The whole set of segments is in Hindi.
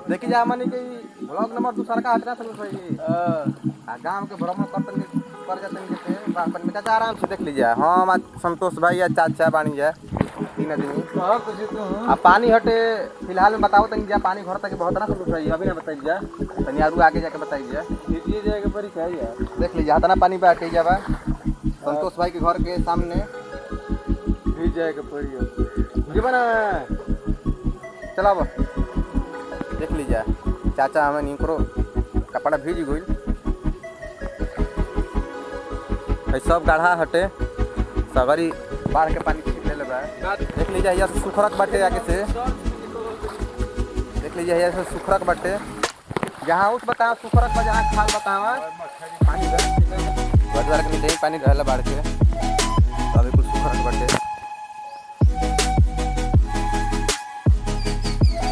देखी जा मानी कि ब्लॉक नंबर 2 सरका हटना था भाई गांव के भ्रमण करतन कर जातन के अपन में चाचा आराम से देख लीजिए। हम आज संतोष भाई या चाचा बानी जा 3 आदमी कहां कुछ तो अब पानी हटे फिलहाल में बताओ तनी जा पानी घर तक बहुत ना संतोष भाई अभी ना बताइए जा तनी आरू आगे जाके बताइए ये जाएगा पर क्या यार देख लीजिए हतना पानी पे हटे जावा संतोष भाई के घर के सामने भी जाएगा पर जीवन चलाओ देख लीजिए चाचा हमें नहीं करो कपड़ा भीज गई सब गाढ़ा हटे सगरी बाढ़ के पानी खींच ले बा देख लीजिए यहाँ से सुखरक बाटे आगे से देख लीजिए यहाँ से सुखरक बाटे जहाँ उस बताओ सुखरक बा जहाँ खाल बताओ पानी बजवार के नीचे ही पानी रहला बाढ़ के अभी कुछ सुखरक बाटे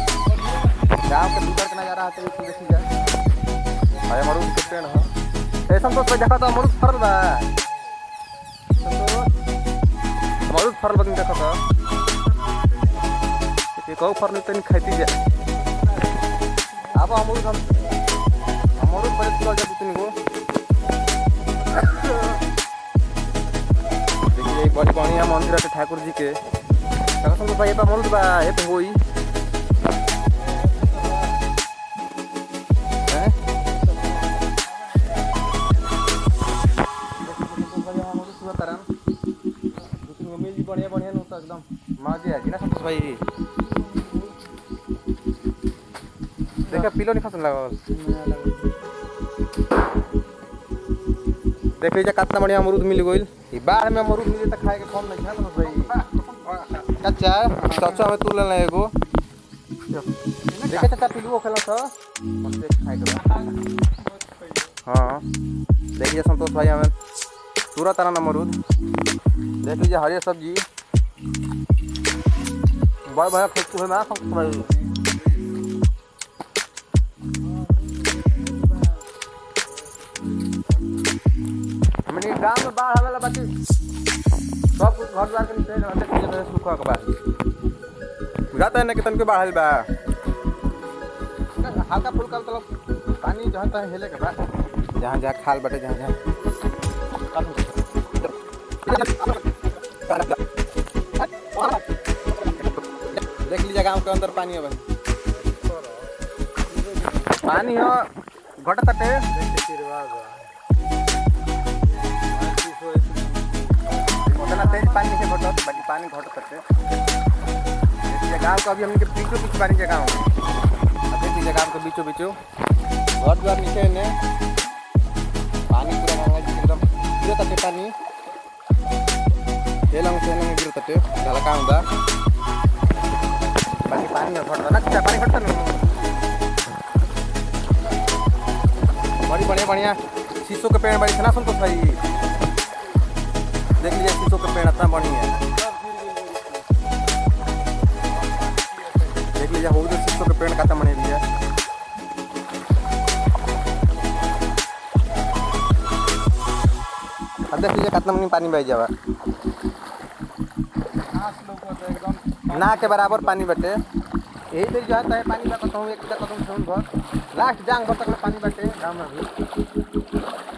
गाँव के भीतर के नजारा है तो देखी जाए अरे अमरूद के पेड़ है ऐसा तो देखा तो अमरूद फरल बा अमरूद फरल बा देखा तो एक और फरल तनी खाती जाए अब अमरूद पर किलो जब तनी को देखिए बड़ी बढ़िया मंदिर है ठाकुर जी के देखो तो भाई ये अमरूद बा ये पे होई बढ़िया बढ़िया नोता एकदम मजे आ ना संतोष भाई देखा पिलो नहीं खसन लागल देख लीजिए कितना बढ़िया अमरूद मिल गइल ई बाढ़ में अमरूद मिले तो खाए के कौन नहीं है संतोष भाई चाचा चाचा में तू ले एगो देखे चाचा पिलुओ खेलो तो हमसे खाए के हां देखिए संतोष भाई हमें तुरंत आना अमरूद देख लीजिए हरी सब्जी बड़ा बड़ा खुशबू है ना भाई हमने गांव में बाढ़ आवेला बाकी सब कुछ घर द्वार के नीचे रहते हैं सूखा के बाद जाता है ना कितन के बाढ़ बा हल्का फुल्का मतलब पानी जहाँ तहाँ हिले के बाद जहाँ जहाँ खाल बटे जहाँ जहाँ देख लीजिए गांव के अंदर पानी है भाई पानी है घट तटे उतना तेज पानी से घटत बाकी पानी घट तटे देखिए गांव का अभी हमने के बीचों बीच पानी के गाँव देख लीजिए गांव के बीचों बीचों घर द्वार नीचे ने पानी पूरा गंगा एकदम गिर तटे पानी सेलंग गिर तटे हल्का होगा बाकी पानी घटता ना क्या पानी घटता नहीं बड़ी बढ़िया बढ़िया शीशों के पेड़ बड़ी ना संतोष भाई देख लीजिए शीशों के पेड़ इतना बढ़िया है देख लीजिए हो जो शीशों के पेड़ का बने लिया अब देख लीजिए कितना मनी पानी बह जावा ना के बराबर पानी बटे यही देर जाता है पानी का कहूँ एक कदम लास्ट जांग भर तक पानी बटे गाँव में भी